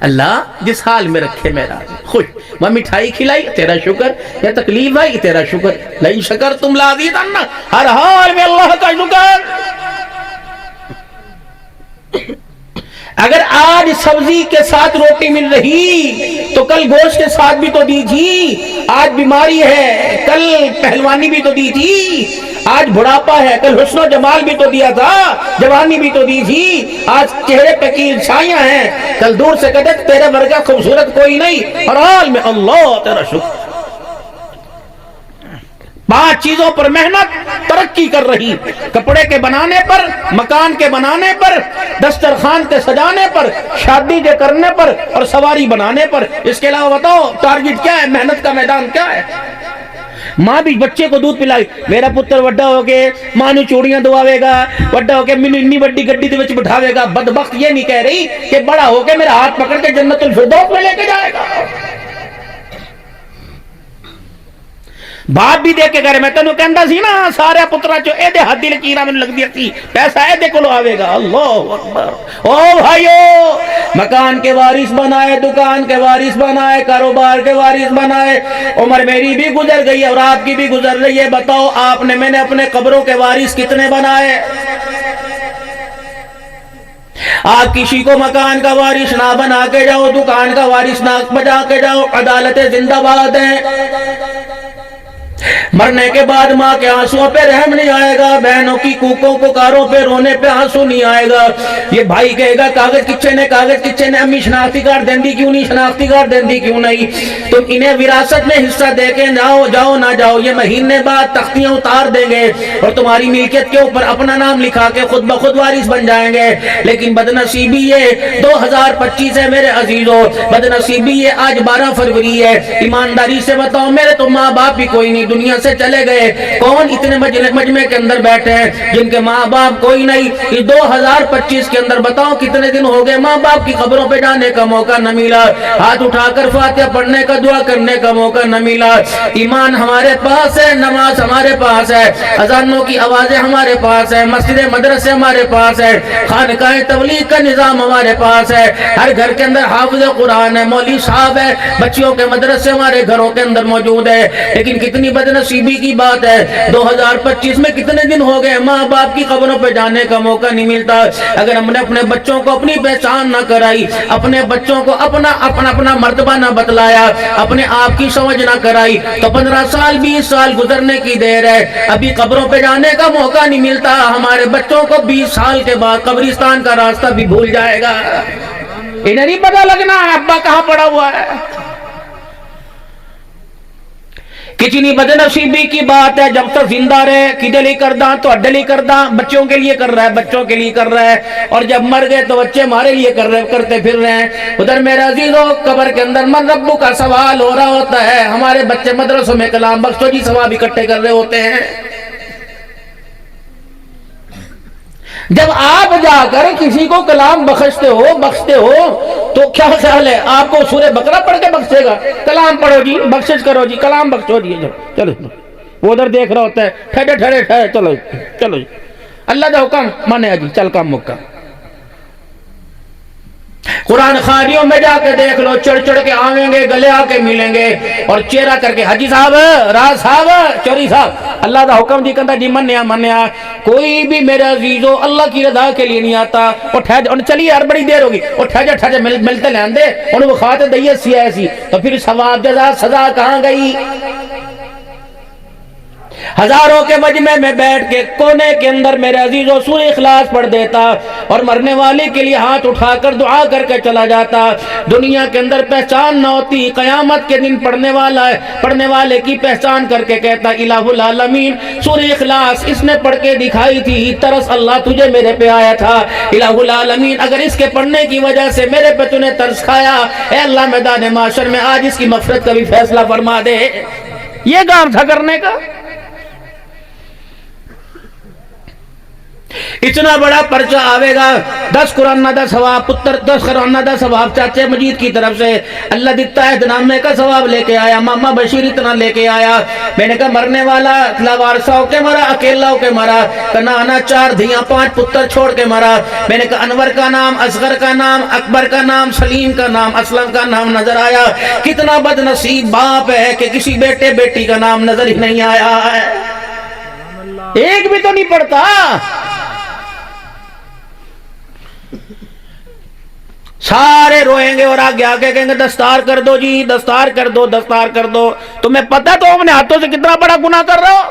اللہ جس حال میں رکھے میرا خوش، میں مٹھائی کھلائی تیرا شکر، یا تکلیف آئی تیرا شکر، لئن شکرتم لازیدن، ہر حال میں اللہ کا شکر۔ اگر آج سبزی کے ساتھ روٹی مل رہی تو کل گوشت کے ساتھ بھی تو دی تھی، آج بیماری ہے کل پہلوانی بھی تو دی تھی، آج بڑھاپا ہے کل حسن و جمال بھی تو دیا تھا، جوانی بھی تو دی تھی، آج چہرے پہ کی چھائیاں ہیں کل دور سے کہتے تیرے ورگا خوبصورت کوئی نہیں، ہر حال میں اللہ تیرا شکر۔ 5 چیزوں پر محنت ترقی کر رہی، کپڑے کے بنانے پر، مکان کے بنانے پر، دسترخوان کے سجانے پر، شادی کے کرنے پر اور سواری بنانے پر۔ اس کے علاوہ بتاؤ ٹارگٹ کیا ہے، محنت کا میدان کیا ہے؟ ماں بھی بچے کو دودھ پلائی، میرا پتر وڈا ہو کے ماں نو چوڑیاں دواوے گا، وڈا ہو کے مینوں اتنی بڑی گڈی دے وچ بٹھاوے گا۔ بدبخت یہ نہیں کہہ رہی کہ بڑا ہو کے میرا ہاتھ پکڑ کے جنت الفردوس میں لے کے جائے گا۔ باپ بھی دے کے گھر میں تینوں کہندا سی نا سارے پتراں چوں اے دے ہاتھ دی لکیراں مینوں لگدی سی، پیسہ اے دے کولوں آوے گا۔ اللہ اکبر۔ او بھائیو، مکان کے وارث بنائے، دکان کے وارث بنائے، کاروبار کے وارث بنائے، عمر میری بھی گزر گئی اور آپ کی بھی گزر رہی ہے، بتاؤ آپ نے میں نے اپنے قبروں کے وارث کتنے بنائے؟ آپ کسی کو مکان کا وارث نہ بنا کے جاؤ، دکان کا وارث نہ بجا کے جاؤ، عدالت زندہ باد ہیں۔ مرنے کے بعد ماں کے آنسوں پہ رحم نہیں آئے گا، بہنوں کی کوکوں پکاروں پہ رونے پہ آنسو نہیں آئے گا۔ یہ بھائی کہے گا کاغذ کچھے نے امی شناختی کارڈ دیندی کیوں نہیں، شناختی کارڈ دیندی کیوں نہیں؟ تم انہیں وراثت میں حصہ دے کے جاؤ نہ جاؤ، یہ مہینے بعد تختیاں اتار دیں گے اور تمہاری ملکیت کے اوپر اپنا نام لکھا کے خود بخود وارث بن جائیں گے۔ لیکن بدنصیبی یہ 2025 ہے میرے عزیزوں، بدنصیبی یہ آج 12 فروری ہے۔ ایمانداری سے بتاؤ میرے تو ماں باپ بھی کوئی نہیں، دنیا سے چلے گئے۔ کون اتنے مجمع کے اندر بیٹھے ہیں جن کے ماں باپ کوئی نہیں؟ اس 2025 کے اندر بتاؤ کتنے دن ہو گئے ماں باپ کی قبروں پہ جانے کا موقع نہ ملا، ہاتھ اٹھا کر فاتحہ پڑھنے کا دعا کرنے کا موقع نہ ملا۔ ایمان ہمارے پاس ہے، نماز ہمارے پاس ہے، اذانوں کی آوازیں ہمارے پاس ہے، مسجد مدرسے ہمارے پاس ہے، خانقاہ تبلیغ کا نظام ہمارے پاس ہے، ہر گھر کے اندر حافظ قرآن ہے، مولوی صاحب ہے، بچیوں کے مدرسے ہمارے گھروں کے اندر موجود ہے۔ لیکن کتنی بدنصیبی کی بات ہے، 2025 میں کتنے دن ہو گئے ماں باپ کی قبروں پہ جانے کا موقع نہیں ملتا۔ اگر ہم نے اپنے بچوں کو اپنی پہچان نہ کرائی، اپنے بچوں کو اپنا مرتبہ نہ بتلایا، اپنے آپ کی سمجھ نہ کرائی، تو 15 سال 20 سال گزرنے کی دیر ہے، ابھی قبروں پہ جانے کا موقع نہیں ملتا۔ ہمارے بچوں کو 20 سال کے بعد قبرستان کا راستہ بھی بھول جائے گا، انہیں نہیں پتا لگنا ابا کہاں پڑا ہوا ہے۔ کتنی بدنصیبی کی بات ہے، جب تک زندہ رہے کدے لیے کردہ تو اڈے لیے کردہ، بچوں کے لیے کر رہا ہے، بچوں کے لیے کر رہا ہے، اور جب مر گئے تو بچے ہمارے لیے کرتے پھر رہے ہیں۔ ادھر میرے عزیزوں قبر کے اندر من ربو کا سوال ہو رہا ہوتا ہے، ہمارے بچے مدرسوں میں کلام بخشو جی ثواب اکٹھے کر رہے ہوتے ہیں۔ جب آپ جا کر کسی کو کلام بخشتے ہو تو کیا خیال ہے آپ کو سورہ بقرہ پڑھ کے بخشے گا؟ کلام پڑھو جی، بخشش کرو جی، کلام بخشو جی، چلو وہ ادھر دیکھ رہا ہوتا ہے، ٹھہرے چلو جی، اللہ کا حکم مانے جی، چل کام مکہ۔ قرآن خانیوں میں جا کے دیکھ لو، چڑھ کے آویں گے، گلے آ کے ملیں گے اور چہرہ کر کے حاجی صاحب، راز صاحب، چوری صاحب، اللہ دا حکم جی کہتا جی منیا۔ کوئی بھی میرے عزیزو اللہ کی رضا کے لیے نہیں آتا، اور چلیے یار بڑی دیر ہوگی، اور ٹھہر ملتے لین دے انہوں بخواتے دئیے سی ایسی، تو پھر ثواب جزا سزا کہاں گئی؟ ہزاروں کے مجمع میں بیٹھ کے کونے کے اندر میرے عزیزوں سورہ اخلاص پڑھ دیتا اور مرنے والے کے لیے ہاتھ اٹھا کر دعا کر کے چلا جاتا۔ دنیا کے اندر پہچان نہ ہوتی، قیامت کے دن پڑھنے والے کی پہچان کر کے کہتا الہ العالمین سورہ اخلاص اس نے پڑھ کے دکھائی تھی، ترس اللہ تجھے میرے پہ آیا تھا، الہ العالمین اگر اس کے پڑھنے کی وجہ سے میرے پہ تو نے ترس کھایا، اے اللہ میدان معاشر میں آج اس کی مغفرت کا بھی فیصلہ فرما دے۔ یہ کام تھا کرنے کا۔ اتنا بڑا پرچہ آوے گا، 10 قرآن دا ثواب پتر، 10 قرآن دا ثواب چاچے مجید کی طرف سے اللہ دیتا ہے، اتنامے کا ثواب لے کے آیا، ماما بشیر اتنا لے کے آیا۔ میں نے کہا مرنے والا لاوارثہ ہو کے مرا، اکیلا ہو کے مرا، کنانا 4 دھیاں 5 پتر چھوڑ کے مرا۔ میں نے کہا انور کا نام، اصغر کا نام، اکبر کا نام، سلیم کا نام، اسلم کا نام نظر آیا۔ کتنا بد نصیب باپ ہے کہ کسی بیٹے بیٹی کا نام نظر ہی نہیں آیا ہے، ایک بھی تو نہیں پڑتا۔ سارے روئیں گے اور آگے آگے کہیں گے دستار کر دو جی، دستار کر دو، دستار کر دو۔ تمہیں پتہ تو اپنے ہاتھوں سے کتنا بڑا گناہ کر رہے ہو؟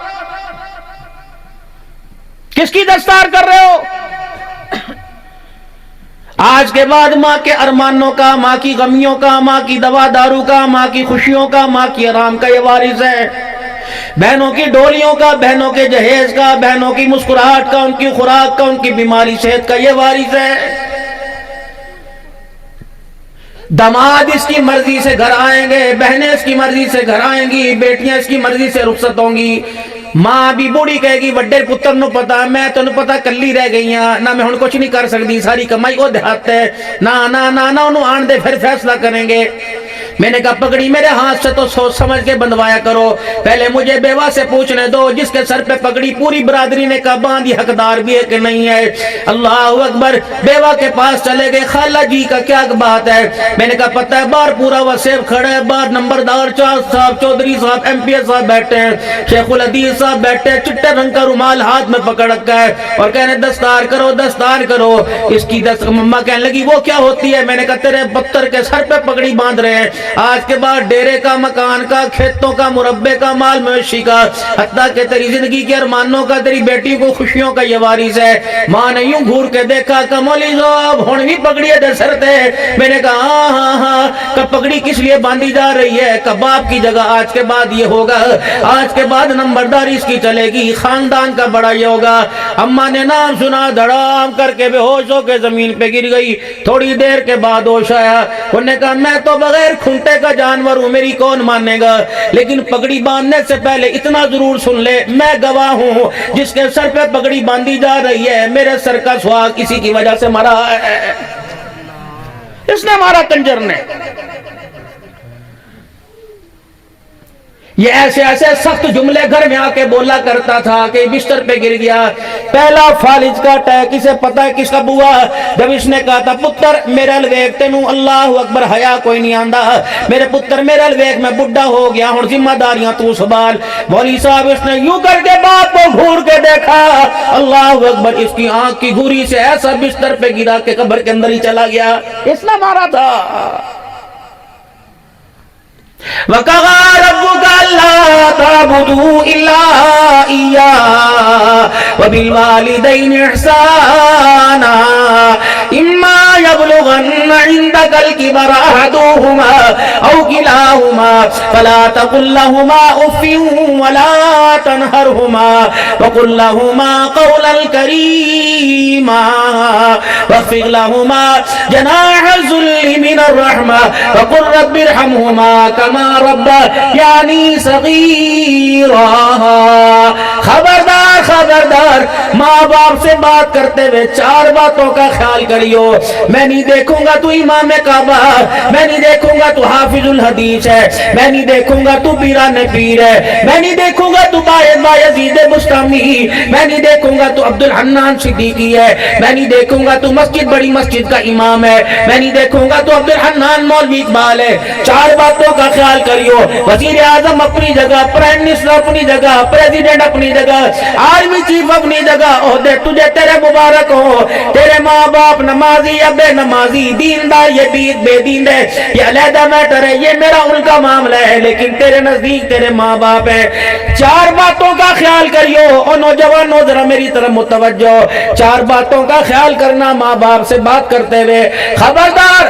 کس کی دستار کر رہے ہو؟ آج کے بعد ماں کے ارمانوں کا، ماں کی غمیوں کا، ماں کی دوا دارو کا، ماں کی خوشیوں کا، ماں کی آرام کا یہ وارث ہے۔ بہنوں کی ڈولیوں کا، بہنوں کے جہیز کا، بہنوں کی مسکراہٹ کا، ان کی خوراک کا، ان کی بیماری صحت کا یہ وارث ہے۔ داماد اس کی مرضی سے گھر آئیں گے، بہنیں اس کی مرضی سے گھر آئیں گی، بیٹیاں اس کی مرضی سے رخصت ہوں گی۔ ماں بھی بوڑھی کہے گی وڈے پتر نو پتا میں تو پتا کلی رہ گئی ہاں، نہ میں ہن کچھ نہیں کر سکتی، ساری کمائی وہ دیہات ہے، نہ انہوں آن دے پھر فیصلہ کریں گے۔ میں نے کہا پگڑی میرے ہاتھ سے تو سوچ سمجھ کے بندوایا کرو، پہلے مجھے بیوہ سے پوچھنے دو جس کے سر پہ پگڑی پوری برادری نے کہا باندھی حقدار بھی ہے کہ نہیں ہے۔ اللہ اکبر، بیوہ کے پاس چلے گئے، خالہ جی کا کیا بات ہے؟ میں نے کہا پتہ ہے باہر پورا وسیب کھڑا ہے، باہر نمبردار چار صاحب، چودھری صاحب، ایم پی ایس صاحب بیٹھے ہیں، شیخ الحدیث صاحب بیٹھے ہیں، چٹے رنگ کا رومال ہاتھ میں پکڑ رکھا ہے اور کہنے دستار کرو، دستار کرو۔ اس کی مما کہنے لگی وہ کیا ہوتی ہے؟ میں نے کہا تیرے پتر کے سر پہ پگڑی باندھ رہے ہیں، آج کے بعد ڈیرے کا، مکان کا، کھیتوں کا، مربے کا، مال مویشی کا، حتیٰ کہ تیری زندگی کے ارمانوں کا، تیری بیٹی کو خوشیوں کا یہ وارث ہے۔ ماں نے یوں گھور کے دیکھا کہ مولی صاحب ہن بھی پگڑی دے سر تے۔ میں نے کہا ہاں کہ پگڑی کس لیے باندھی جا رہی ہے؟ کہ باپ کی جگہ آج کے بعد یہ ہوگا، آج کے بعد نمبرداری اس کی چلے گی، خاندان کا بڑا یہ ہوگا۔ اماں نے نام سنا، دھڑام کر کے بے ہوش ہو کے زمین پہ گر گئی۔ تھوڑی دیر کے بعد ہوش آیا، انہوں نے کہا میں تو بغیر کھنٹے کا جانور ہوں، میری کون مانے گا، لیکن پگڑی باندھنے سے پہلے اتنا ضرور سن لے، میں گواہ ہوں جس کے سر پہ پگڑی باندھی جا رہی ہے میرے سر کا سہاگ اسی کی وجہ سے مرا ہے، اس نے مارا کنجر نے۔ یہ ایسے ایسے سخت جملے گھر میں آ کے بولا کرتا تھا کہ بستر پہ گر گیا۔ پہلا فالج کا اٹیک اسے پتہ ہے کس کا ہوا؟ جب اس نے کہا تھا پتر میرے الویک تینوں اللہ اکبر حیا کوئی نہیں آندا، میرے پتر میرے الویک میں بڈھا ہو گیا ہوں، ذمہ داریاں تو سنبھال۔ مولوی صاحب اس نے یوں کر کے باپ کو گھور کے دیکھا، اللہ اکبر، اس کی آنکھ کی گھوری سے ایسا بستر پہ گرا کہ قبر کے اندر ہی چلا گیا، اس نے مارا تھا۔ وَقَضَى رَبُّكَ أَلَّا تَعْبُدُوا إِلَّا إِيَّاهُ وَبِالْوَالِدَيْنِ إِحْسَانًا إِمَّا يَبْلُغَنَّ عِندَكَ الْكِبَرَ أَحَدُهُمَا أَوْ كِلَاهُمَا فَلَا تَقُل لَّهُمَا أُفٍّ وَلَا تَنْهَرْهُمَا وَقُل لَّهُمَا قَوْلًا كَرِيمًا وَاخْفِضْ لَهُمَا جَنَاحَ الذُّلِّ مِنَ الرَّحْمَةِ وَقُل رَّبِّ ارْحَمْهُمَا كما ربياني صغيرا۔ خبردار خبردار، ماں باپ سے بات کرتے ہوئے 4 باتوں کا خیال کریو۔ میں نہیں دیکھوں گا تو امام کعبہ، میں نہیں دیکھوں گا تو حافظ الحدیث ہے، میں نہیں دیکھوں گا تو پیران پیر ہے، میں نہیں دیکھوں گا تو بایزید بستامی، میں نہیں دیکھوں گا تو عبد الحنان صدیقی ہے، میں نہیں دیکھوں گا تو مسجد بڑی مسجد کا امام ہے، میں نہیں دیکھوں گا تو عبد الحنان مولوی اقبال ہے۔ 4 باتوں کا خیال کریو۔ وزیر اعظم اپنی جگہ، پرائم منسٹر اپنی جگہ، پریزیڈنٹ اپنی جگہ، آرمی چیف اپنی جگہ، عہدے تجھے تیرے مبارک ہو، تیرے ماں باپ نمازی یا بے نمازی، دیندار یا بے دین ہے، یہ علیحدہ میٹر ہے، یہ میرا ان کا معاملہ ہے، لیکن تیرے نزدیک تیرے ماں باپ ہے۔ 4 باتوں کا خیال کریو۔ اور نوجوانوں ذرا میری طرف متوجہ، 4 باتوں کا خیال کرنا ماں باپ سے بات کرتے ہوئے۔ خبردار،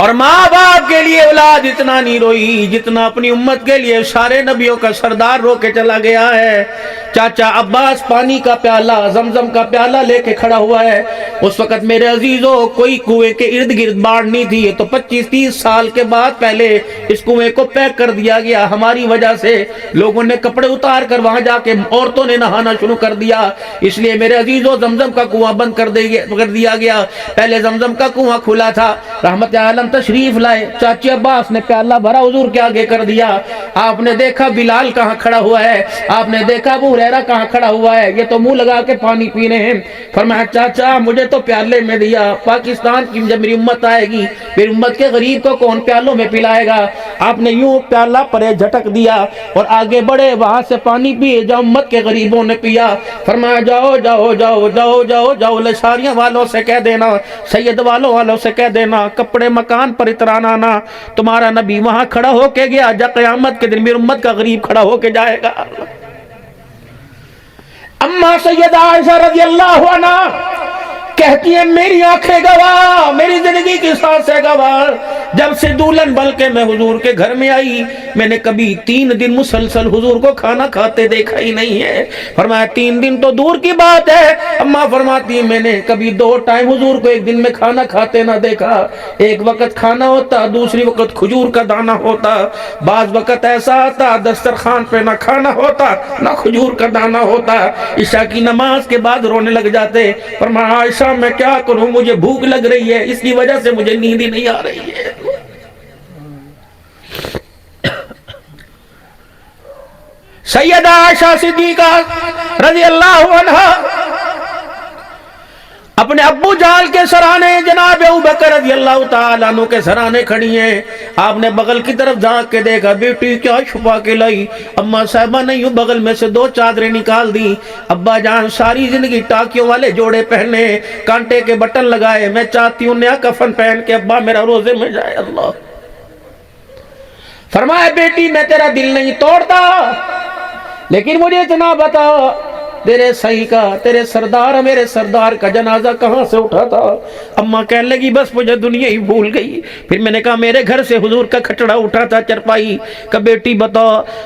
اور ماں باپ کے لیے اولاد اتنا نہیں روئی جتنا اپنی امت کے لیے سارے نبیوں کا سردار رو کے چلا گیا ہے۔ چاچا عباس پانی کا پیالہ، زمزم کا پیالہ لے کے کھڑا ہوا ہے۔ اس وقت میرے عزیزوں کوئی کنویں کے ارد گرد باڑ نہیں تھی، یہ تو 25-30 سال کے بعد پہلے اس کنویں کو پیک کر دیا گیا ہماری وجہ سے۔ لوگوں نے کپڑے اتار کر وہاں جا کے عورتوں نے نہانا شروع کر دیا، اس لیے میرے عزیزوں زمزم کا کنواں بند کر دیا گیا۔ پہلے زمزم کا کنواں کھلا تھا۔ رحمت عالم تشریف لائے، چاچی عباس نے پیالہ بھرا حضور کے آگے کر دیا۔ آپ نے دیکھا بلال کہاں کھڑا ہوا ہے، آپ نے دیکھا ابو ہریرہ کہاں کھڑا ہوا ہے، یہ تو منہ لگا کے پانی پی رہے ہیں۔ فرمایا چاچا مجھے تو پیالے میں دیا، پاکستان کی جب میری امت آئے گی پھر امت کے غریب کو کون پیالوں میں پلائے گا۔ آپ نے یوں پیالہ پرے جھٹک دیا اور آگے بڑھے، وہاں سے پانی پیے جو امت کے غریبوں نے پیا۔ فرمایا جاؤ جاؤ جاؤ جاؤ جاؤ جاؤ لشاریاں والوں سے کہہ دینا، سید والوں سے کہہ دینا، کپڑے مکان پر اترانا نہ، تمہارا نبی وہاں کھڑا ہو کے گیا جا قیامت کے دن میری امت کا غریب کھڑا ہو کے جائے گا۔ اما سیدہ عائشہ رضی اللہ عنہ کہتی ہیں میری آنکھیں گواہ، میری زندگی کی سانسیں گواہ، جب سے دولن بن کے میں حضور کے گھر میں آئی میں نے کبھی 3 دن مسلسل حضور کو کھانا کھاتے دیکھا ہی نہیں ہے۔ فرمایا 3 دن تو دور کی بات ہے، اماں فرماتی ہیں میں نے کبھی 2 ٹائم حضور کو ایک دن میں کھانا کھاتے نہ دیکھا۔ ایک وقت کھانا ہوتا، دوسری وقت کھجور کا دانہ ہوتا، بعض وقت ایسا آتا دسترخوان پہ نہ کھانا ہوتا نہ کھجور کا دانہ ہوتا، عشاء کی نماز کے بعد رونے لگ جاتے۔ فرمایا عائشہ میں کیا کروں، مجھے بھوک لگ رہی ہے، اس کی وجہ سے مجھے نیند ہی نہیں آ رہی ہے۔ سیدہ عائشہ صدیقہ رضی اللہ عنہ اپنے ابو جال کے سرانے جناب ابوبکر رضی اللہ تعالیٰ عنہ کے سرانے کھڑی ہیں۔ آپ نے بغل کی طرف جھانک کے دیکھا، بیٹی کیا چھپا کے لائی؟ اماں صاحبہ نے یوں بغل میں سے 2 چادریں نکال دی۔ ابا جان ساری زندگی ٹاکیوں والے جوڑے پہنے، کانٹے کے بٹن لگائے، میں چاہتی ہوں نیا کفن پہن کے ابا میرا روزے میں جائے۔ اللہ فرمایا بیٹی میں تیرا دل نہیں توڑتا، لیکن مجھے اتنا بتا تیرے صحیح کا، تیرے سردار میرے سردار کا جنازہ کہاں سے اٹھا تھا؟ اماں کہنے لگی بس مجھے دنیا ہی بھول گئی۔ پھر میں نے کہا میرے گھر سے حضور کا کھٹڑا اٹھا تھا چرپائی کا۔ بیٹی بتا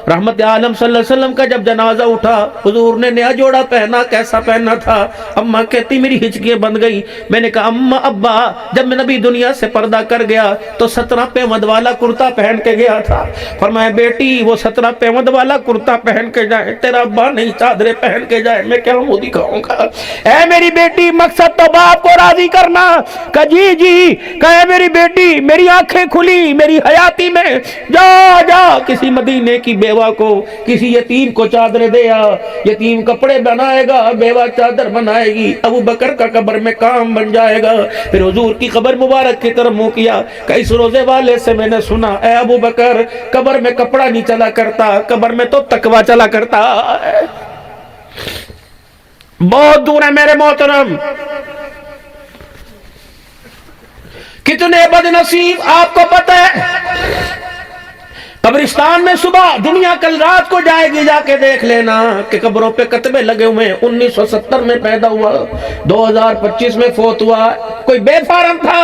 رحمت عالم صلی اللہ علیہ وسلم کا جب جنازہ اٹھا حضور نے نیا جوڑا پہنا، کیسا پہنا تھا؟ اماں کہتی میری ہچکیاں بند گئی۔ میں نے کہا اماں ابا جب میں نبی دنیا سے پردہ کر گیا تو 17 پیوند والا کرتا پہن کے گیا تھا۔ فرمایا بیٹی وہ 17 پیوند والا کرتا پہن کے جائے، تیرا ابا نہیں چادریں پہن کے جائے، میں کیا منہ دکھاؤں گا؟ اے میری بیٹی مقصد تو باپ کو راضی کرنا۔ کہ جی جی کہ میری بیٹی میری آنکھیں کھلی میری حیاتی میں، جا جا کسی مدینے کی بیوہ کو، کسی یتیم کو چادر دے آ، یتیم کپڑے بنائے گا، بیوہ چادر بنائے گی، ابو بکر کا قبر میں کام بن جائے گا۔ پھر حضور کی قبر مبارک کی طرف منہ کیا کہ اس روزے والے سے میں نے سنا اے ابو بکر قبر میں کپڑا نہیں چلا کرتا، قبر میں تو تقویٰ چلا کرتا ہے۔ بہت دور ہے میرے محترم، کتنے بد نصیب آپ کو پتہ ہے۔ قبرستان میں صبح دنیا کل رات کو جائے گی، جا کے دیکھ لینا کہ قبروں پہ کتبے لگے ہوئے ہیں 1970 میں پیدا ہوا، 2025 میں فوت ہوا۔ کوئی بے فارم تھا؟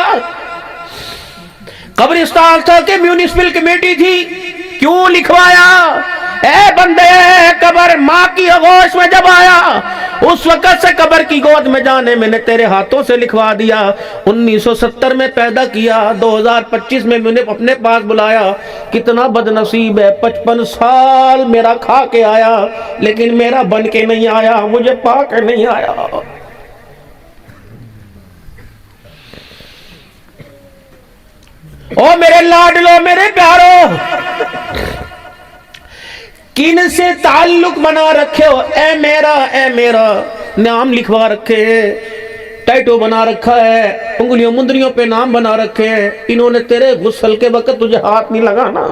قبرستان تھا کہ میونسپل کمیٹی تھی؟ کیوں لکھوایا؟ اے بندے قبر ماں کی آغوش میں جب آیا اس وقت سے قبر کی گود میں جانے میں نے تیرے ہاتھوں سے لکھوا دیا۔ 1970 میں پیدا کیا، 2025 میں میں نے اپنے پاس بلایا۔ کتنا بد نصیب ہے، 55 سال میرا کھا کے آیا لیکن میرا بن کے نہیں آیا، مجھے پا کے نہیں آیا۔ او میرے لاڈلو میرے پیارو، کن سے تعلق بنا رکھے ہو؟ اے میرا نام لکھوا رکھے ہیں، ٹیٹو بنا رکھا ہے، انگلیوں مندریوں پہ نام بنا رکھے ہیں۔ انہوں نے تیرے غسل کے وقت تجھے ہاتھ نہیں لگانا۔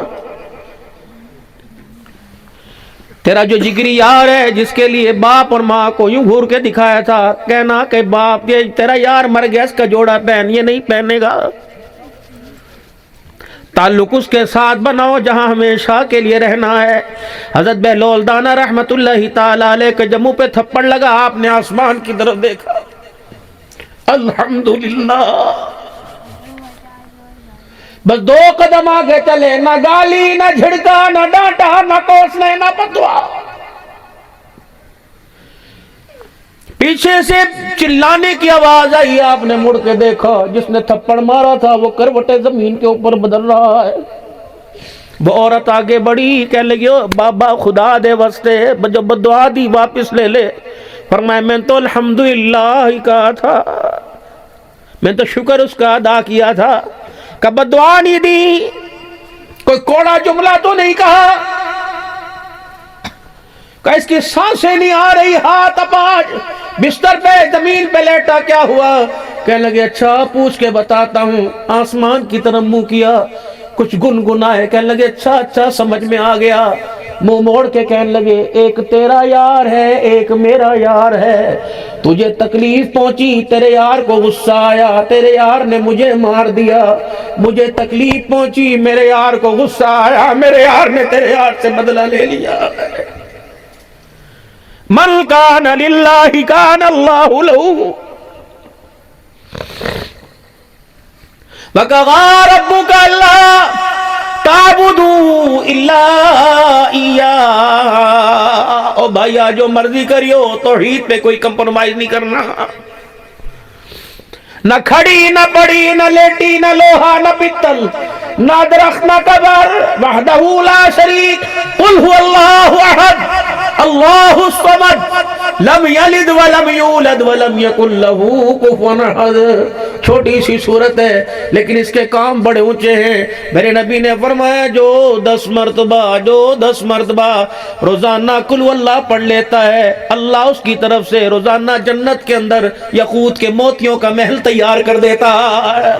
تیرا جو جگری یار ہے جس کے لیے باپ اور ماں کو یوں گھور کے دکھایا تھا، کہنا کہ باپ یہ تیرا یار مر گیا اس کا جوڑا پہن، یہ نہیں پہنے گا۔ تعلق اس کے ساتھ بناؤ جہاں ہمیشہ کے لیے رہنا ہے۔ حضرت بہلول دانا رحمت اللہ تعالیٰ علیہ کے جموں پہ تھپڑ لگا، آپ نے آسمان کی طرف دیکھا، الحمدللہ بس 2 قدم آگے چلے، نہ گالی نہ جھڑکا نہ ڈانٹا نہ کوسنے نہ بدوا۔ پیچھے سے چلانے کی آواز آئی، آپ نے مڑ کے دیکھا، جس نے تھپڑ مارا تھا وہ کروٹیں زمین کے اوپر بدل رہا ہے۔ وہ عورت آگے بڑھی، کہنے لگی بابا خدا دے واسطے جو بدعا دی واپس لے لے۔ فرمایا میں تو الحمدللہ ہی کہا تھا، میں تو شکر اس کا ادا کیا تھا کہ بدعا نہیں دی، کوئی کوڑا جملہ تو نہیں کہا، کہ اس کی سانسیں نہیں آ رہی، ہاتھ اپاج بستر پہ زمین پہ لیٹا، کیا ہوا؟ کہنے لگے اچھا پوچھ کے بتاتا ہوں۔ آسمان کی طرف منہ کیا، کچھ گنگنائے، کہنے لگے اچھا سمجھ میں آ گیا۔ منہ موڑ کے کہنے لگے ایک تیرا یار ہے ایک میرا یار ہے، تجھے تکلیف پہنچی تیرے یار کو غصہ آیا، تیرے یار نے مجھے مار دیا، مجھے تکلیف پہنچی میرے یار کو غصہ آیا، میرے یار نے تیرے یار سے بدلہ لے لیا۔ من کان للہ کان اللہ لہ، وَقَضَىٰ رَبُّكَ أَلَّا تَعْبُدُوا إِلَّا إِيَّاهُ۔ او بھائیا جو مرضی کریو، توحید پہ کوئی کمپرومائز نہیں کرنا، نہ کھڑی نہ پڑی نہ لیٹی نہ لوہا نہ پتل نہ درخت نہ قبر، وحدہ لا شریک، قل هو اللہ احد اللہ الصمد لم یلد ولم یولد ولم یکن لہ کفوا احد۔ چھوٹی سی صورت ہے لیکن اس کے کام بڑے اونچے ہیں۔ میرے نبی نے فرمایا جو 10 مرتبہ روزانہ قل ہو اللہ پڑھ لیتا ہے، اللہ اس کی طرف سے روزانہ جنت کے اندر یاقوت کے موتیوں کا محل تیار کر دیتا ہے۔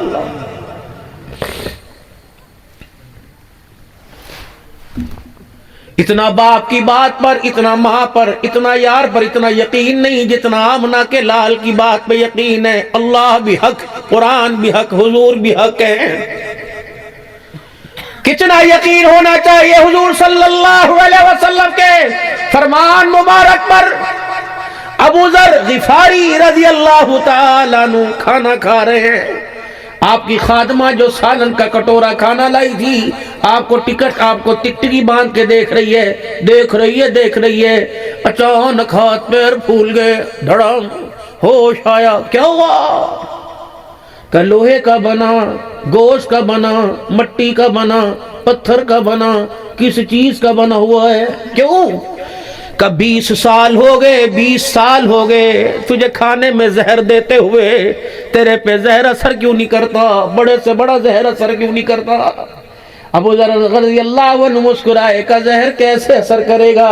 اتنا باپ کی بات پر، اتنا ماں پر، اتنا یار پر اتنا یقین نہیں جتنا آمنہ کے لال کی بات پہ یقین ہے۔ اللہ بھی حق، قرآن بھی حق، حضور بھی حق ہے۔ کتنا یقین ہونا چاہیے حضور صلی اللہ علیہ وسلم کے فرمان مبارک پر۔ ابو ذر غفاری رضی اللہ تعالیٰ عنہ کھانا کھا رہے ہیں، آپ کی خادمہ جو سالن کا کٹورا کھانا لائی تھی، آپ کو ٹکٹکی باندھ کے دیکھ رہی ہے، اچانک ہاتھ پیر پھول گئے، دھڑام ہوش آیا، کیا ہوا؟ کہ لوہے کا بنا، گوشت کا بنا، مٹی کا بنا، پتھر کا بنا، کس چیز کا بنا ہوا ہے؟ کیوں؟ کہ 20 سال ہو گئے تجھے کھانے میں زہر دیتے ہوئے، تیرے پہ زہر اثر کیوں نہیں کرتا؟ بڑے سے بڑا زہر اثر کیوں نہیں کرتا؟ ابو ذر رضی اللہ عنہ مسکرائے، کا زہر کیسے اثر کرے گا؟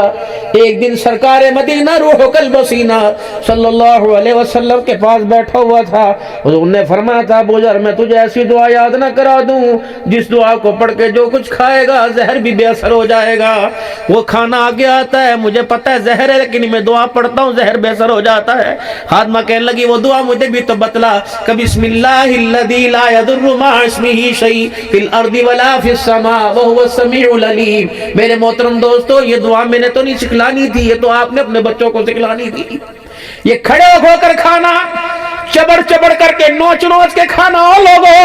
ایک دن سرکار مدینہ روح قلب سینہ صلی اللہ علیہ وسلم کے پاس بیٹھا ہوا تھا، حضور نے فرمایا تھا ابو ذر میں تجھے ایسی دعا یاد نہ کرا دوں جس دعا کو پڑھ کے جو کچھ کھائے گا زہر بھی بے اثر ہو جائے گا۔ وہ کھانا آگے آتا ہے، مجھے پتہ ہے زہر ہے لیکن میں دعا پڑھتا ہوں زہر بے اثر ہو جاتا ہے۔ خادمہ کہنے لگی وہ دعا مجھے بھی تو بتلا، کہ بسم اللہ الذی لا یضر مع اسمہ شیء فی الارض ولا فی السماء وهو السمیع العلیم۔ میرے محترم دوستو یہ دعا میں نے تو نہیں سکھلانی تھی، یہ تو آپ نے اپنے بچوں کو سکھلانی تھی۔ یہ کھڑے ہو کر کھانا، چبڑ کر کے نوچ کے کھانا، اور لوگوں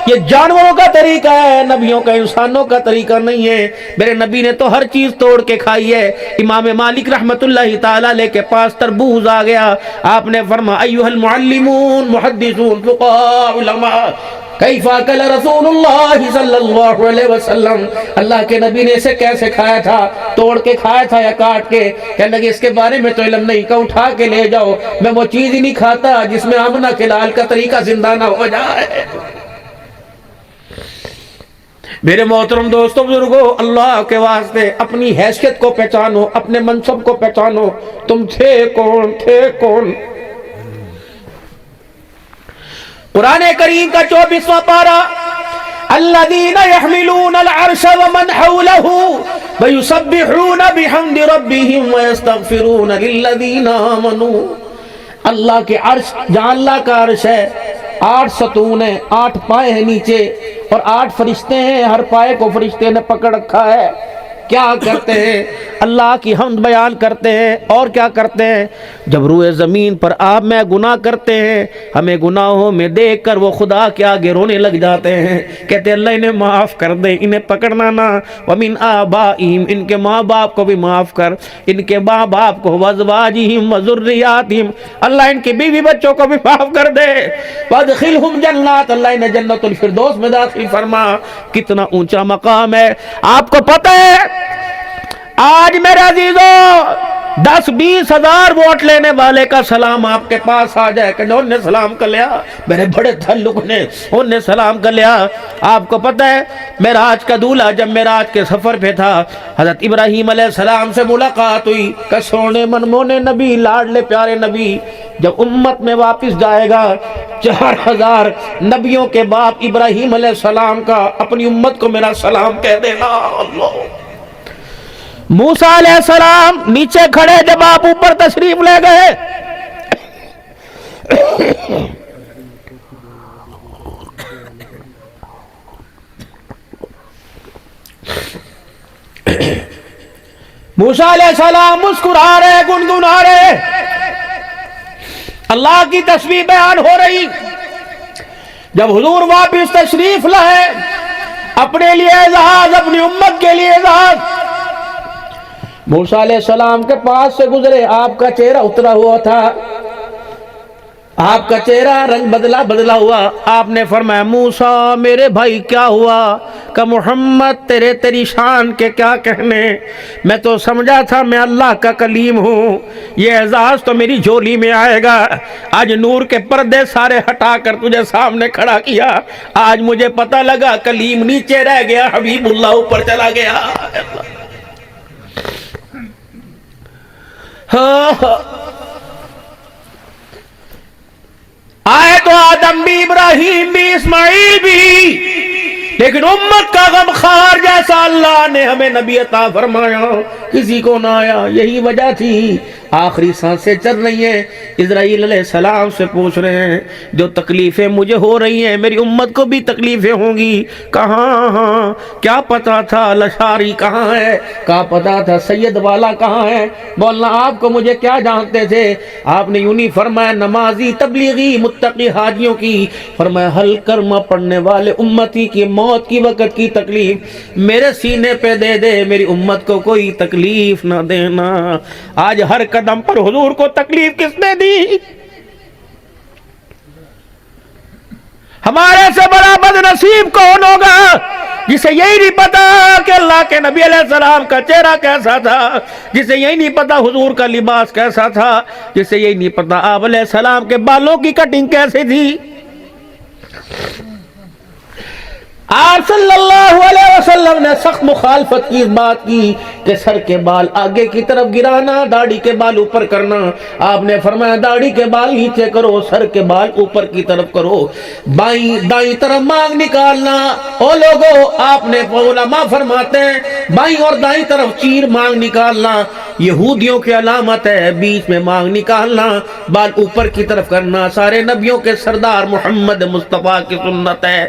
یہ جانوروں کا طریقہ ہے، نبیوں کا انسانوں کا طریقہ نہیں ہے۔ میرے نبی نے تو ہر چیز توڑ کے کھائی ہے۔ امام مالک رحمت اللہ تعالیٰ علیہ کے پاس تربوز آ گیا، آپ نے فرمایا ایھا المعلمون محدثون فقہاء علماء کیف اکل رسول اللہ صلی اللہ علیہ وسلم، اللہ کے نبی نے اسے کیسے کھایا تھا؟ توڑ کے کھایا تھا یا کاٹ کے؟ کہنے لگے اس کے بارے میں تو علم نہیں، کہ اٹھا کے لے جاؤ، میں وہ چیز ہی نہیں کھاتا جس میں آمنہ کے لال کا طریقہ زندہ نہ ہو جائے۔ میرے محترم دوستو بزرگو، اللہ کے واسطے اپنی حیثیت کو پہچانو، اپنے منصب کو پہچانو، تم تھے کون؟ قرآن کریم کا 24واں پارہ، الذین یحملون العرش ومن حولہ ویسبحون بحمد ربہم ویستغفرون للذین آمنوا۔ اللہ کے عرش، جہاں اللہ کا عرش ہے، 8 ستون ہیں، 8 پائے ہیں نیچے، اور 8 فرشتے ہیں، ہر پائے کو فرشتے نے پکڑ رکھا ہے۔ کیا کرتے ہیں؟ اللہ کی حمد بیان کرتے ہیں اور کیا کرتے ہیں؟ جب روئے زمین پر آپ میں گناہ کرتے ہیں، ہمیں گناہوں میں دیکھ کر وہ خدا کے آگے رونے لگ جاتے ہیں، کہتے ہیں اللہ انہیں معاف کر دے، انہیں پکڑنا نہ، وَمِنْ آبَائِهِمْ، ان کے ماں باپ کو بھی معاف کر، ان کے ماں باپ کو، وَأَزْوَاجِهِمْ وَذُرِّيَّاتِهِمْ، اللہ ان کے بیوی بچوں کو بھی معاف کر دے، وَادْخِلْهُمْ جَنَّاتٍ، اللہ انہیں جنت الفردوس میں داخل فرما۔ کتنا اونچا مقام ہے آپ کو پتہ ہے؟ آج میرے عزیزوں 10-20 ہزار ووٹ لینے والے کا سلام آپ کے پاس آ جائے کہ انہوں نے سلام کر لیا، میرے بڑے تعلق نے انہوں نے سلام کر لیا۔ آپ کو پتہ ہے معراج کا دولہا جب معراج کے سفر پہ تھا، حضرت ابراہیم علیہ السلام سے ملاقات ہوئی کہ سونے منمونے نبی، لاڈلے پیارے نبی، جب امت میں واپس جائے گا 4000 نبیوں کے باپ ابراہیم علیہ السلام کا اپنی امت کو میرا سلام کہہ دینا۔ اللہ، موسیٰ علیہ السلام نیچے کھڑے، جب آپ اوپر تشریف لے گئے موسیٰ علیہ السلام مسکرا رہے، گنگنا رہے، اللہ کی تسبیح بیان ہو رہی۔ جب حضور واپس تشریف لائے، اپنے لیے اعزاز، اپنی امت کے لیے اعزاز، موسیٰ علیہ السلام کے پاس سے گزرے، آپ کا چہرہ اترا ہوا تھا، آپ کا چہرہ رنگ بدلا ہوا۔ آپ نے فرمایا موسیٰ میرے بھائی کیا ہوا؟ کہ محمد تیری شان کے کیا کہنے، میں تو سمجھا تھا میں اللہ کا کلیم ہوں، یہ اعزاز تو میری جھولی میں آئے گا۔ آج نور کے پردے سارے ہٹا کر تجھے سامنے کھڑا کیا، آج مجھے پتہ لگا کلیم نیچے رہ گیا، حبیب اللہ اوپر چلا گیا۔ آئے تو آدم بھی، ابراہیم بھی، اسماعیل بھی، لیکن امت کا غمخوار جیسا اللہ نے ہمیں نبی عطا فرمایا کسی کو نہ آیا۔ یہی وجہ تھی آخری سانسیں چل رہی ہیں، اسرائیل علیہ السلام سے پوچھ رہے ہیں جو تکلیفیں مجھے ہو رہی ہیں میری امت کو بھی تکلیفیں ہوں گی۔ کہاں کیا پتا تھا لشاری کہاں ہے، کیا پتا تھا سید والا کہاں ہے، بولنا آپ کو مجھے کیا جانتے تھے؟ آپ نے یوں نہیں فرمایا نمازی تبلیغی متقی حاجیوں کی، فرمایا حل کرما پڑھنے والے امتی کی موت کی وقت کی تکلیف میرے سینے پہ دے دے، میری امت کو کوئی تکلیف نہ دینا۔ آج ہر قدم پر حضور کو تکلیف کس نے دی؟ ہمارے سے بڑا بد نصیب کون ہوگا جسے یہی نہیں پتا کہ اللہ کے نبی علیہ السلام کا چہرہ کیسا تھا، جسے یہی نہیں پتا حضور کا لباس کیسا تھا، جسے یہی نہیں پتا آپ علیہ السلام کے بالوں کی کٹنگ کیسی تھی۔ آپ صلی اللہ علیہ وسلم نے سخت مخالفت کی اس بات کی کہ سر کے بال آگے کی طرف گرانا، داڑھی کے بال اوپر کرنا۔ آپ نے فرمایا داڑھی کے بال نیچے کرو، سر کے بال اوپر کی طرف کرو، دائیں طرف مانگ نکالنا۔ او لوگو، آپ نے علماء فرماتے ہیں بائیں اور دائیں طرف چیر مانگ نکالنا یہودیوں کی علامت ہے، بیچ میں مانگ نکالنا، بال اوپر کی طرف کرنا سارے نبیوں کے سردار محمد مصطفیٰ کی سنت ہے۔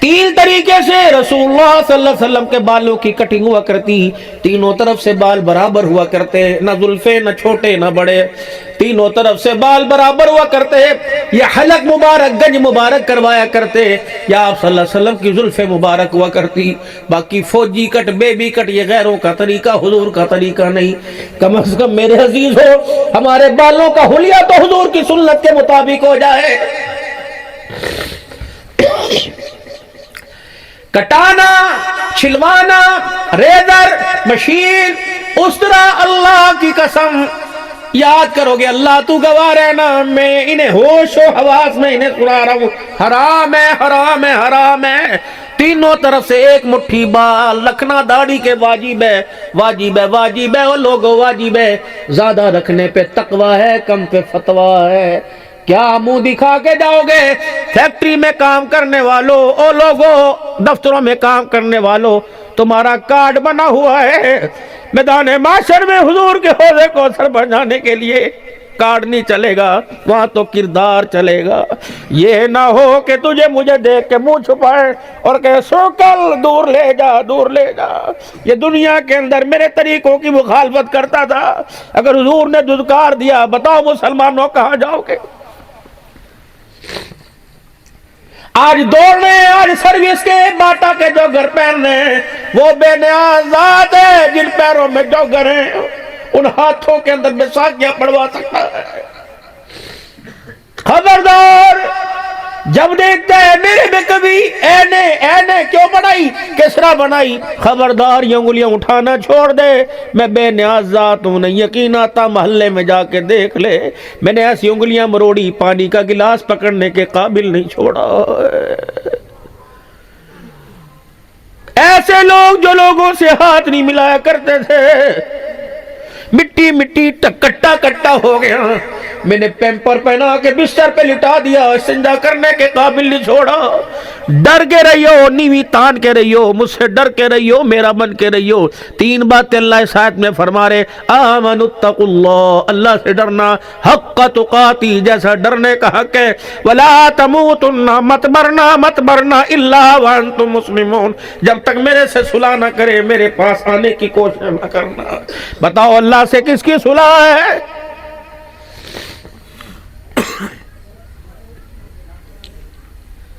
3 طریقے سے رسول اللہ صلی اللہ علیہ وسلم کے بالوں کی کٹنگ ہوا کرتی، تینوں طرف سے بال برابر ہوا کرتے، نہ زلفیں نہ چھوٹے نہ بڑے، تینوں طرف سے بال برابر ہوا کرتے۔ یہ حلق مبارک گنج مبارک کروایا کرتے، یا آپ صلی اللہ علیہ وسلم کی زلفیں مبارک ہوا کرتی۔ باقی فوجی کٹ، بیبی کٹ یہ غیروں کا طریقہ، حضور کا طریقہ نہیں۔ کم از کم میرے عزیز ہو ہمارے بالوں کا حلیہ تو حضور کی سنت کے مطابق ہو جائے۔ کٹانا، چھلوانا، ریزر، مشین، اس طرح اللہ کی قسم یاد کرو گے، اللہ تو گواہ رہنا میں انہیں ہوش و حواس میں انہیں سنا رہا ہوں، حرام ہے حرام ہے حرام ہے۔ تینوں طرف سے ایک مٹھی بال رکھنا داڑھی کے واجب ہے، واجب ہے واجب ہے، وہ لوگوں واجب ہے۔ زیادہ رکھنے پہ تقوی ہے، کم پہ فتویٰ ہے۔ کیا منہ دکھا کے جاؤ گے؟ فیکٹری میں کام کرنے والوں، او لوگوں دفتروں میں کام کرنے والوں، تمہارا کارڈ بنا ہوا ہے، میدان معاشر میں حضور کے حوضے کو سر بجانے کے لیے کارڈ نہیں چلے گا، وہاں تو کردار چلے گا۔ یہ نہ ہو کہ تجھے مجھے دیکھ کے منہ چھپائے اور کہ سوکل دور لے جا، دور لے جا۔ یہ دنیا کے اندر میرے طریقوں کی مخالفت کرتا تھا، اگر حضور نے دھتکار دیا، بتاؤ مسلمانوں کہاں جاؤ گے؟ آج دوڑنے، آج سروس کے باٹا کے جو گھر پہننے، وہ بے نیاز ذات ہے جن پیروں میں جو گھر ہیں، ان ہاتھوں کے اندر بیساکھیاں پڑوا سکتا ہے۔ خبردار، جب دیکھتا ہے میرے میں کبھی اینے کیوں بنائی، کسرا بنائی، خبردار یہ انگلیاں اٹھانا چھوڑ دے۔ میں بے نیاز ذات ہوں، نہیں یقین آتا محلے میں جا کے دیکھ لے، میں نے ایسی انگلیاں مروڑی، پانی کا گلاس پکڑنے کے قابل نہیں چھوڑا۔ ایسے لوگ جو لوگوں سے ہاتھ نہیں ملایا کرتے تھے، مٹی مٹی کٹا کٹا ہو گیا، میں نے پیمپر پہنا کے بستر پہ لٹا دیا، استنجا کرنے کے قابل نہیں چھوڑا۔ ڈر کے رہیو، نیوی تان کے رہیو، مجھ سے ڈر کے رہیو، میرا بن کے رہیو۔ تین باتیں اللہ اس آیت میں فرما رہے، آمنوا اتقوا اللہ، اللہ سے ڈرنا حق تقاتی، جیسا ڈرنے کا حق ہے، ولا تموتن، مت مرنا الا وانتم مسلمون، جب تک میرے سے صلح نہ کرے میرے پاس آنے کی کوشش نہ کرنا۔ بتاؤ اللہ سے کس کی صلح ہے؟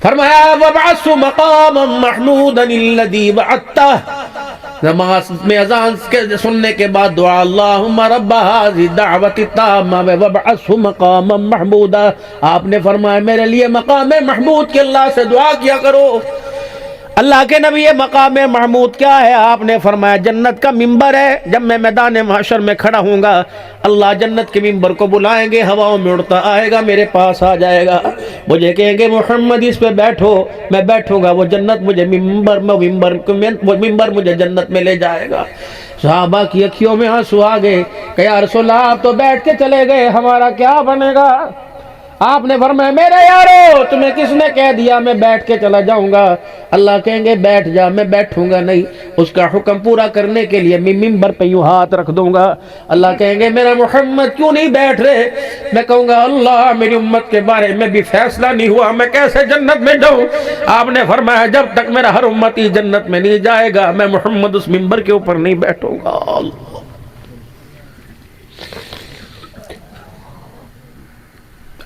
فرمایا وَبَعَثُ مَقَامًا مَحْمُودًا الَّذِي وَعَدتَّهُ، نماز میں اذان سننے کے بعد دعا، اللہم رب هذه الدعوة التامة وَبَعَثُ مَقَامًا مَحْمُودًا، آپ نے فرمایا میرے لیے مقام محمود کے اللہ سے دعا کیا کرو۔ اللہ کے نبی یہ مقام محمود کیا ہے؟ آپ نے فرمایا جنت کا ممبر ہے، جب میں میدان محشر میں کھڑا ہوں گا، اللہ جنت کے ممبر کو بلائیں گے، ہواؤں میں اڑتا آئے گا، میرے پاس آ جائے گا، مجھے کہیں گے محمد اس پہ بیٹھو، میں بیٹھوں گا، وہ جنت مجھے ممبر مجھے جنت میں لے جائے گا۔ صحابہ کی اکھیوں میں آنسو آ گئے کہ یا رسول اللہ آپ تو بیٹھ کے چلے گئے، ہمارا کیا بنے گا؟ آپ نے فرمایا میرے یارو تمہیں کس نے کہہ دیا میں بیٹھ کے چلا جاؤں گا؟ اللہ کہیں گے بیٹھ جا، میں بیٹھوں گا نہیں، اس کا حکم پورا کرنے کے لیے میں ممبر پہ یوں ہاتھ رکھ دوں گا۔ اللہ کہیں گے میرا محمد کیوں نہیں بیٹھ رہے؟ میں کہوں گا اللہ میری امت کے بارے میں بھی فیصلہ نہیں ہوا، میں کیسے جنت میں جاؤں؟ آپ نے فرمایا جب تک میرا ہر امتی جنت میں نہیں جائے گا میں محمد اس ممبر کے اوپر نہیں بیٹھوں گا۔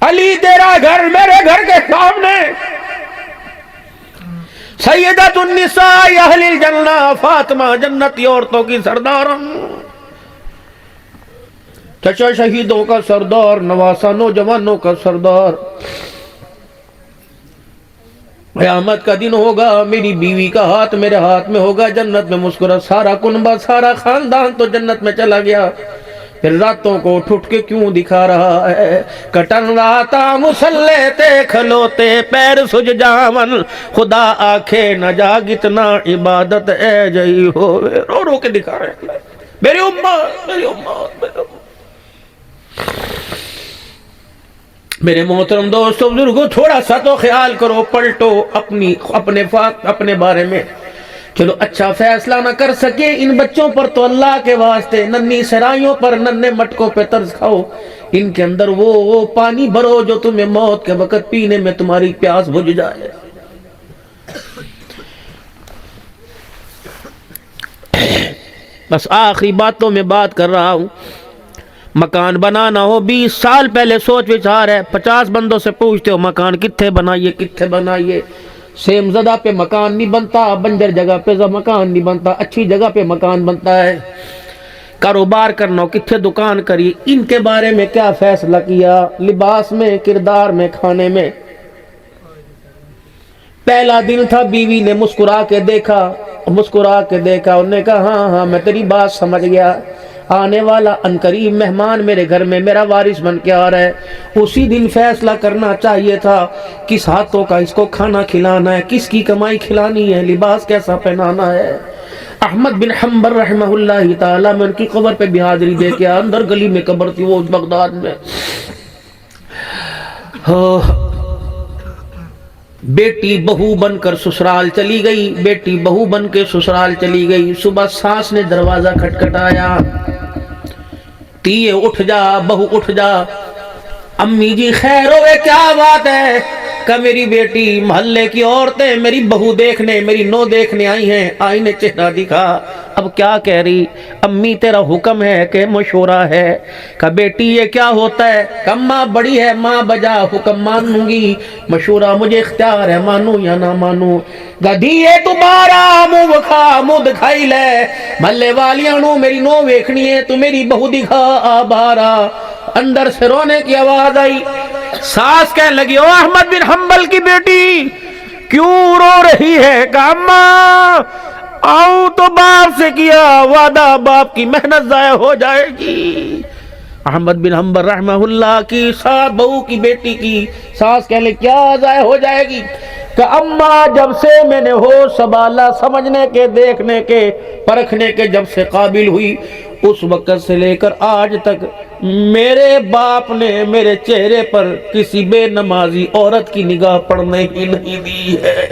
علی تیرا گھر میرے گھر کے سامنے، سیدۃ النساء اہل الجنہ، فاطمہ جنتی عورتوں کی سردار، چچا شہیدوں کا سردار، نواسا نوجوانوں کا سردار۔ قیامت کا دن ہوگا، میری بیوی کا ہاتھ میرے ہاتھ میں ہوگا، جنت میں مسکرا، سارا کنبہ سارا خاندان تو جنت میں چلا گیا، پھر راتوں کو اٹھ اٹھ کے کیوں دکھا رہا ہے؟ کٹن راتا مسلح تے کھلوتے پیر سج جاون، خدا آنکھیں نہ جاگ اتنا عبادت اے جئی ہو، رو رو کے دکھا رہے ہیں میری امت، میری امت، میری امت۔ میرے محترم دوستو بزرگوں، تھوڑا سا تو خیال کرو، پلٹو اپنے بارے میں۔ چلو اچھا فیصلہ نہ کر سکے ان بچوں پر تو اللہ کے واسطے ننھی سرائیوں پر ننھے مٹکوں پہ طرز کھاؤ، ان کے اندر وہ پانی بھرو جو تمہیں موت کے وقت پینے میں تمہاری پیاس بجھ جائے۔ بس آخری باتوں میں بات کر رہا ہوں، مکان بنانا ہو 20 سال پہلے سوچ وچار ہے، 50 بندوں سے پوچھتے ہو مکان کتنے بنائیے کتنے بنائیے، سیم زدہ پہ مکان نہیں بنتا، بنجر جگہ پہ مکان نہیں بنتا، اچھی جگہ پہ مکان بنتا ہے۔ کاروبار کرنا ہو کتنے دکان کریے، ان کے بارے میں کیا فیصلہ کیا؟ لباس میں، کردار میں، کھانے میں۔ پہلا دن تھا، بیوی نے مسکرا کے دیکھا، انہوں نے کہا ہاں ہاں میں تیری بات سمجھ گیا، آنے والا انقریب مہمان میرے گھر میں میرا وارث بن کے آ رہا ہے۔ اسی دن فیصلہ کرنا چاہیے تھا کس ہاتھوں کا اس کو کھانا کھلانا ہے، کس کی کمائی کھلانی ہے، لباس کیسا پہنانا ہے۔ احمد بن حنبل رحمہ اللہ تعالی، میں ان کی قبر پہ بھی حاضری دے کے اندر گلی میں قبر تھی وہ بغداد میں۔ بیٹی بہو بن کر سسرال چلی گئی، بیٹی بہو بن کے سسرال چلی گئی، صبح ساس نے دروازہ کھٹکھٹایا، تیے اٹھ جا بہو اٹھ جا. امی جی خیر ہوئے کیا بات ہے؟ کہ میری بیٹی محلے کی عورتیں میری بہو دیکھنے میری نو دیکھنے آئی ہیں. آئی نے چہرہ دکھا. اب کیا کہہ رہی؟ امی تیرا حکم ہے کہ مشورہ ہے؟ کہ بیٹی یہ کیا ہوتا ہے؟ کہ ماں بڑی ہے ماں بجا حکم مانوں گی، مشورہ مجھے اختیار ہے مانوں یا نہ مانوں. گدھیے تو بارا منہ بکھا منہ دکھائی لے، محلے والیاں نو میری نو ویکھنی ہے تو میری بہو دکھا آ بارا. اندر سے رونے کی آواز آئی. ساس کہنے لگی او احمد بن حنبل کی بیٹی کیوں رو رہی ہے؟ کہ اماں آؤں تو باپ سے کیا وعدہ، باپ کی محنت ضائع ہو جائے گی. احمد بن حنبل رحمہ اللہ کی ساس بہو کی بیٹی کی ساس کہنے لگی کیا ضائع ہو جائے گی؟ کہ اماں جب سے میں نے ہوش سنبھالا، سمجھنے کے دیکھنے کے پرکھنے کے جب سے قابل ہوئی، اس وقت سے لے کر آج تک میرے باپ نے میرے چہرے پر کسی بے نمازی عورت کی نگاہ پڑنے ہی نہیں دی ہے.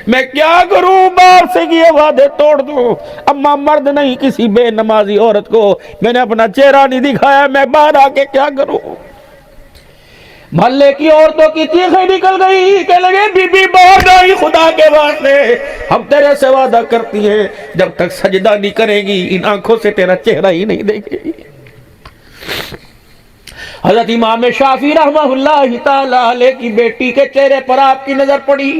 میں کیا کروں؟ باپ سے کیے وعدے توڑ دوں؟ اماں مرد نہیں کسی بے نمازی عورت کو میں نے اپنا چہرہ نہیں دکھایا، میں باہر آ کے کیا کروں؟ محلے کی عورتوں کی چیخیں نکل گئی کہ لگے بی بی باہر گئی، خدا کے واسطے ہم تیرے سے وعدہ کرتی ہیں جب تک سجدہ نہیں کرے گی ان آنکھوں سے تیرا چہرہ ہی نہیں دیکھے گی. حضرت امام شافعی رحمہ اللہ تعالی علیہ کی بیٹی کے چہرے پر آپ کی نظر پڑی،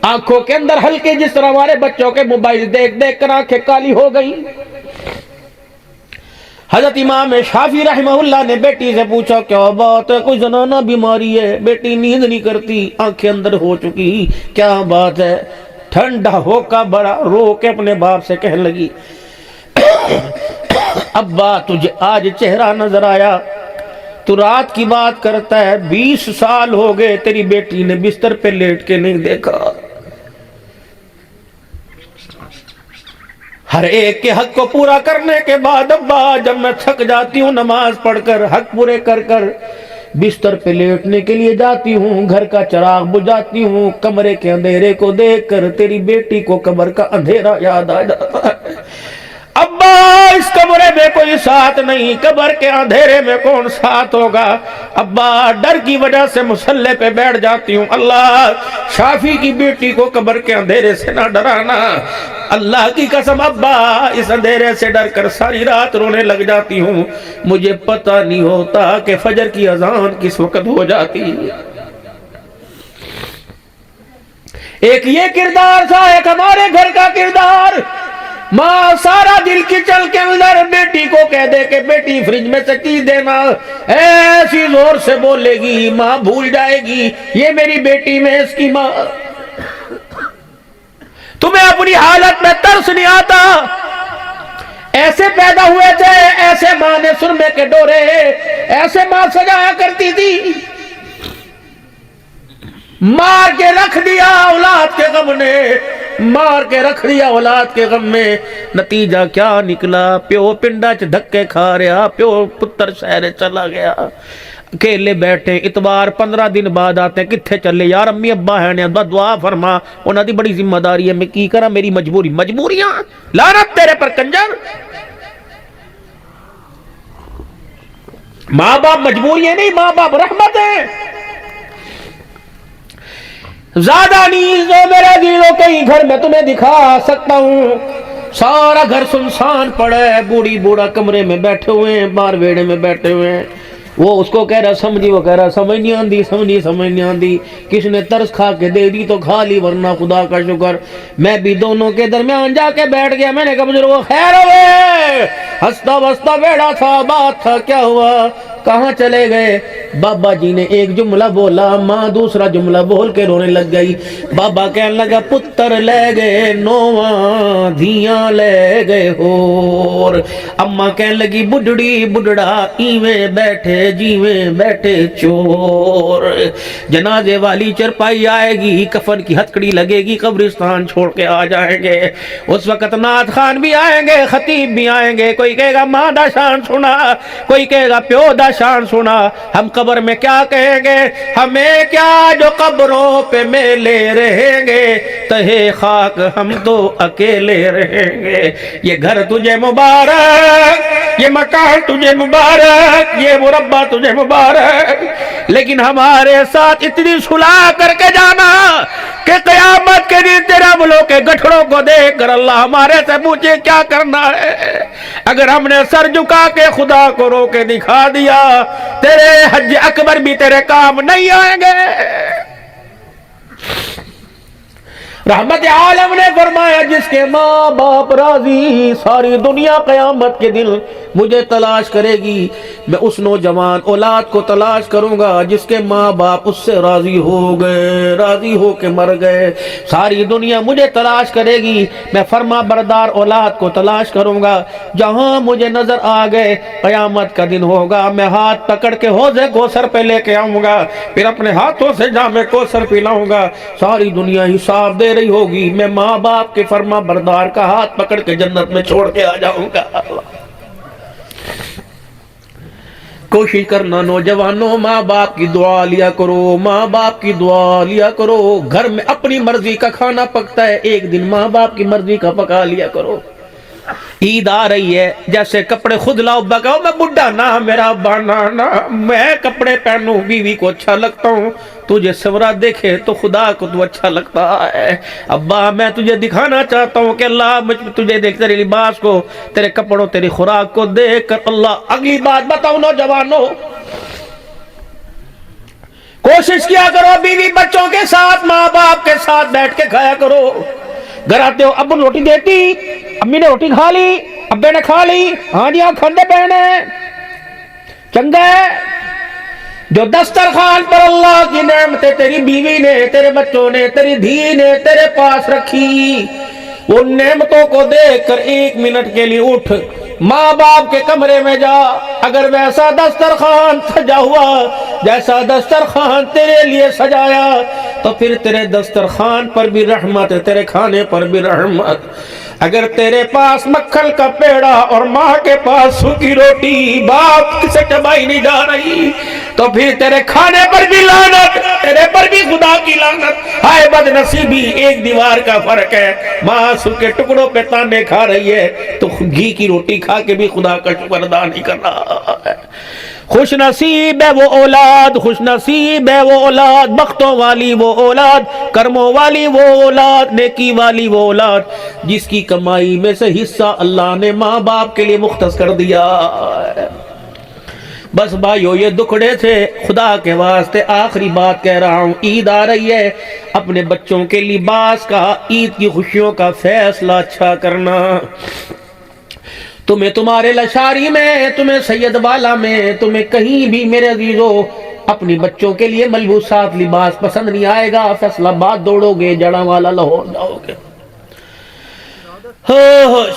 آنکھوں کے اندر ہلکے جس طرح ہمارے بچوں کے موبائل دیکھ دیکھ کر آنکھیں کالی ہو گئی. حضرت امام شافعی رحمہ اللہ نے بیٹی سے پوچھا کیا بات ہے؟ کوئی زنانہ بیماری ہے؟ بیٹی نیند نہیں کرتی، آنکھیں اندر ہو چکی، کیا بات ہے؟ ٹھنڈا ہو کا بڑا رو کے اپنے باپ سے کہنے لگی ابا تجھے آج چہرہ نظر آیا، تو رات کی بات کرتا ہے، 20 سال ہو گئے تیری بیٹی نے بستر پہ لیٹ کے نہیں دیکھا. ہر ایک کے حق کو پورا کرنے کے بعد ابا جب میں تھک جاتی ہوں نماز پڑھ کر حق پورے کر کر بستر پہ لیٹنے کے لیے جاتی ہوں، گھر کا چراغ بجھاتی ہوں، کمرے کے اندھیرے کو دیکھ کر تیری بیٹی کو قبر کا اندھیرا یاد آ جاتا ہے. ابا اس کمرے میں کوئی ساتھ نہیں، قبر کے اندھیرے میں کون ساتھ ہوگا؟ ابا ڈر کی وجہ سے مصلے پہ بیٹھ جاتی ہوں، اللہ شافی کی بیٹی کو قبر کے اندھیرے سے نہ ڈرانا. اللہ کی قسم ابا اس اندھیرے سے ڈر کر ساری رات رونے لگ جاتی ہوں، مجھے پتہ نہیں ہوتا کہ فجر کی اذان کس وقت ہو جاتی. ایک یہ کردار تھا، ایک ہمارے گھر کا کردار. ماں سارا دل کی چل کے اندر بیٹی کو کہہ دے کہ بیٹی فریج میں سے چیز دینا، ایسی زور سے بولے گی ماں بھول جائے گی یہ میری بیٹی میں اس کی ماں. تمہیں اپنی حالت میں ترس نہیں آتا؟ ایسے پیدا ہوئے تھے، ایسے ماں نے سرمے کے ڈورے ایسے ماں سجایا کرتی تھی، مار کے رکھ دیا اولاد کے غم نے، مار کے رکھ دیا اولاد کے غم میں. نتیجہ کیا نکلا؟ پیو پنڈا چ دھکے کھا رہا، پیو پتر شہر چلا گیا، اکیلے بیٹھے. اتوار 15 دن بعد آتے ہیں، کتھے چلے یار؟ امی ابا ہے نے دعا فرما، انہاں دی بڑی ذمہ داری ہے، میں کی کرا؟ میری مجبوریاں لعنت تیرے پر کنجر. ماں باپ مجبوریاں نہیں، ماں باپ رحمت ہے. زیادہ نہیں جو میرے دلوں کہیں گھر میں تمہیں دکھا سکتا ہوں. سارا گھر سنسان پڑا ہے، بوڑھی بوڑھا کمرے میں بیٹھے ہوئے ہیں، باہر ویڑے میں بیٹھے ہوئے ہیں. وہ اس کو کہہ رہا سمجھی، وہ کہہ رہا سمجھ نہیں آندی، سمجھ نہیں آندی. کس نے ترس کھا کے دے دی تو کھا لی، ورنہ خدا کا شکر. میں بھی دونوں کے درمیان جا کے بیٹھ گیا. میں نے کہا بزرگو خیر ہوئے، ہنستا بستا بیٹھا تھا، بات تھا، کیا ہوا؟ کہاں چلے گئے؟ بابا جی نے ایک جملہ بولا، ماں دوسرا جملہ بول کے رونے لگ گئی. بابا کہنے لگا پتر لے گئے نواں دھیاں لے گئے ہور. اماں کہنے لگی بڈڑی بڈڑا ایویں بیٹھے جیویں بیٹھے چور. جنازے والی چرپائی آئے گی، کفن کی ہتکڑی لگے گی، قبرستان چھوڑ کے آ جائیں گے. اس وقت نعت خان بھی آئیں گے، خطیب بھی آئیں گے. کوئی کہے گا ماں دا شان سنا، کوئی کہے گا پیو دا شان سنا. ہم قبر میں کیا کہیں گے؟ ہمیں کیا جو قبروں پہ میلے رہیں گے، تہے خاک ہم تو اکیلے رہیں گے. یہ گھر تجھے مبارک، یہ مکان تجھے مبارک، یہ مربع تجھے مبارک، لیکن ہمارے ساتھ اتنی صلح کر کے جانا کہ قیامت کے دن تیرے عملوں کے گٹھڑوں کو دیکھ کر اللہ ہمارے سے پوچھے کیا کرنا ہے. اگر ہم نے سر جھکا کے خدا کو رو کے دکھا دیا، تیرے حج اکبر بھی تیرے کام نہیں آئیں گے. رحمت عالم نے فرمایا جس کے ماں باپ راضی، ساری دنیا قیامت کے دن مجھے تلاش کرے گی. میں اس نوجوان اولاد کو تلاش کروں گا جس کے ماں باپ اس سے راضی ہو گئے، راضی ہو کے مر گئے. ساری دنیا مجھے تلاش کرے گی. میں فرما بردار اولاد کو تلاش کروں گا. جہاں مجھے نظر آ گئے قیامت کا دن ہوگا، میں ہاتھ پکڑ کے حوض کوثر پہ لے کے آؤں گا، پھر اپنے ہاتھوں سے جام کوثر پلاؤں گا. ساری دنیا حساب دے رہی ہوگی، میں ماں باپ کے فرما بردار کا ہاتھ پکڑ کے جنت میں چھوڑ کے آ جاؤں گا. کوشش کرنا نوجوانوں، ماں باپ کی دعا لیا کرو، ماں باپ کی دعا لیا کرو. گھر میں اپنی مرضی کا کھانا پکتا ہے، ایک دن ماں باپ کی مرضی کا پکا لیا کرو. عید آ رہی ہے، جیسے کپڑے خود لاؤ، بکاؤ میں بڈھا نہ میرا بنانا، میں کپڑے پہنوں، بیوی کو اچھا لگتا ہوں، تجھے سورا دیکھے تو خدا کو تو اچھا لگتا ہے. ابا میں تجھے دکھانا چاہتا ہوں کہ اللہ مجھ تجھے دیکھ، تیرے لباس کو، تیرے کپڑوں، تیری خوراک کو دیکھ کر اللہ. اگلی بات بتاؤ نوجوانوں، کوشش کیا کرو بیوی بچوں کے ساتھ، ماں باپ کے ساتھ بیٹھ کے کھایا کرو. گھر آتے ہو، ابو روٹی دیتی، امی نے روٹی کھا لی، ابے نے کھا لی، ہاں جی ہاں کھاندے پہنے چنگا ہے. جو دسترخوان پر اللہ کی نعمتیں تیری بیوی نے، تیرے بچوں نے، تیری دھی نے تیرے پاس رکھی، وہ نعمتوں کو دیکھ کر ایک منٹ کے لیے اٹھ، ماں باپ کے کمرے میں جا. اگر ویسا دسترخوان سجا ہوا جیسا دسترخوان تیرے لیے سجایا، تو پھر تیرے دسترخوان پر بھی رحمت، تیرے کھانے پر بھی رحمت. اگر تیرے پاس مکھن کا پیڑا اور ماں کے پاس سوکھی روٹی باپ سے چبائی نہیں جا رہی، تو پھر تیرے کھانے پر بھی لعنت، تیرے پر بھی خدا کی لعنت. ہائے بد نصیبی، ایک دیوار کا فرق ہے. ماں سوکھے ٹکڑوں پہ تانے کھا رہی ہے تو گھی کی روٹی کھا کے بھی خدا کا شکر ادا نہیں کر رہا ہے. خوش نصیب ہے وہ اولاد، خوش نصیب ہے وہ اولاد، بختوں والی وہ اولاد، کرموں والی وہ اولاد، نیکی والی وہ اولاد جس کی کمائی میں سے حصہ اللہ نے ماں باپ کے لیے مختص کر دیا. بس بھائیو یہ دکھڑے تھے، خدا کے واسطے آخری بات کہہ رہا ہوں. عید آ رہی ہے، اپنے بچوں کے لباس کا، عید کی خوشیوں کا فیصلہ اچھا کرنا. تمہیں تمہارے لشاری میں، تمہیں سید والا میں، تمہیں کہیں بھی میرے عزیزو اپنی بچوں کے لیے ملبوسات لباس پسند نہیں آئے گا. فیصلہ باد دوڑو گے، جڑا والا لاہور جاؤ گے.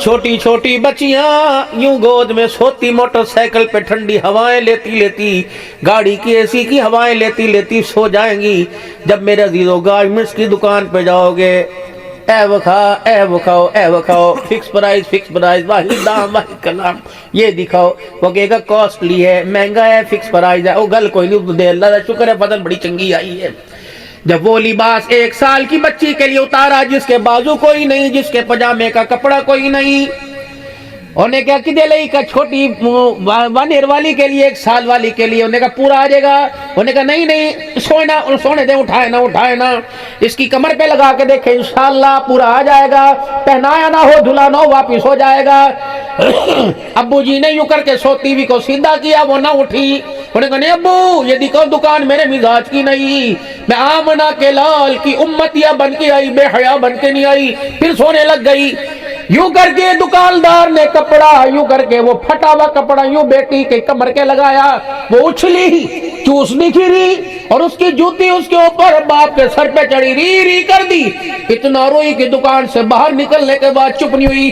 چھوٹی چھوٹی بچیاں یوں گود میں سوتی، موٹر سائیکل پہ ٹھنڈی ہوائیں لیتی لیتی، گاڑی کی اے سی کی ہوائیں لیتی لیتی سو جائیں گی. جب میرے عزیزو گارمنٹس کی دکان پہ جاؤ گے، اے وکھا، اے وکھاؤ، اے وکھاؤ، فکس پرائز، فکس پرائز، واحد دام واحد کلام، یہ دکھاؤ. وہ کہے گا کاسٹلی ہے، مہنگا ہے، فکس پرائز ہے. وہ گل کوئی نہیں دے، اللہ کا شکر ہے فضل بڑی چنگی آئی ہے. جب وہ لباس 1 سال کی بچی کے لیے اتارا، جس کے بازو کوئی نہیں، جس کے پجامے کا کپڑا کوئی نہیں، انہیں کیا کہ دے کا چھوٹی 1 ایئر والی کے لیے، 1 سال والی کے لیے، انہیں کہا پورا آ جائے گا. انہیں کہا نہیں سونے دے، اٹھائے نا، اس کی کمر پہ لگا کے دیکھیں انشاءاللہ پورا آ جائے گا، پہنایا نہ ہو، دھلا نہ ہو، واپس ہو جائے گا. ابو جی نے یوں کر کے ٹی وی کو سیدھا کیا، وہ نہ اٹھی. انہیں کہا نہیں ابو، یہ دیکھو دکان میرے مزاج کی نہیں، میں آمنہ کے لال کی امتیہ بن کے آئی، بے حیا بن کے نہیں آئی. پھر سونے لگ گئی. یوں کر کے دکاندار نے کپڑا، یوں کر کے وہ پھٹا ہوا کپڑا یوں بیٹی کے کمر کے لگایا، وہ اچھلی، چوسنی کھیری، اور اس کی جوتی اس کے اوپر باپ کے سر پہ چڑھی، ری ری کر دی. اتنا روئی کہ دکان سے باہر نکلنے کے بعد چپ نہیں ہوئی.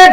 1